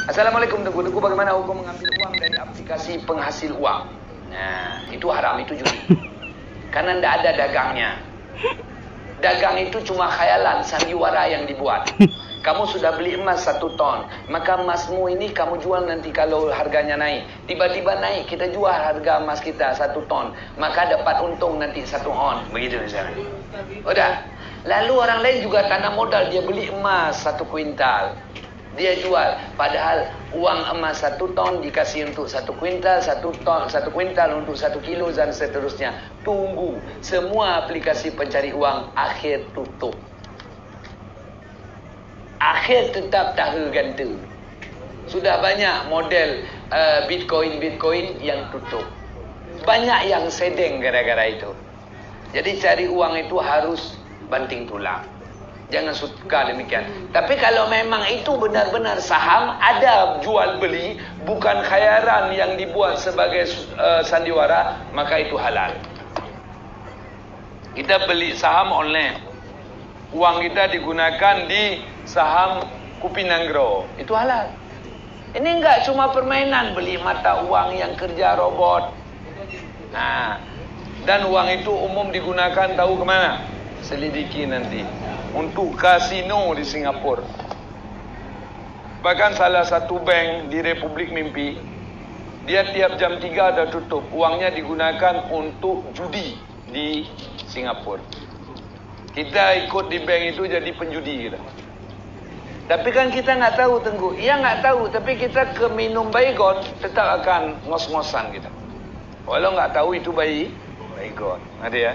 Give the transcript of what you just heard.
Assalamualaikum Teguh. Bagaimana hukum mengambil uang dari aplikasi penghasil uang? Nah, itu haram, itu judi. Karena tidak ada dagangnya. Dagang itu cuma khayalan, sandiwara yang dibuat. Kamu sudah beli emas 1 ton, maka emasmu ini kamu jual nanti kalau harganya naik. Tiba-tiba naik, kita jual harga emas kita 1 ton, maka dapat untung nanti 1 on. Begitu misalnya. Udah. Lalu orang lain juga tanam modal, dia beli emas 1 kuintal. Dia jual, padahal uang emas 1 ton dikasih untuk 1 kuintal, 1 kuintal untuk 1 kilo dan seterusnya. Tunggu, semua aplikasi pencari uang akhir tutup. Akhir tetap tahu ganti. Sudah banyak model Bitcoin yang tutup. Banyak yang sedeng gara-gara itu. Jadi cari uang itu harus banting tulang. Jangan suka demikian. Tapi kalau memang itu benar-benar saham, ada jual beli, bukan khayalan yang dibuat sebagai sandiwara, maka itu halal. Kita beli saham online, uang kita digunakan di saham Kupinanggro, itu halal. Ini enggak cuma permainan, beli mata uang yang kerja robot. Nah, dan uang itu umum digunakan tahu kemana? Selidiki nanti. Untuk kasino di Singapura. Bahkan salah satu bank di Republik Mimpi, dia tiap jam 3 ada tutup. Uangnya digunakan untuk judi di Singapura. Kita ikut di bank itu jadi penjudi kita. Tapi kan kita nggak tahu Tengku. Iya nggak tahu, tapi kita ke minum baygon tetap akan ngos-ngosan kita. Walau nggak tahu itu baygon. Ada ya?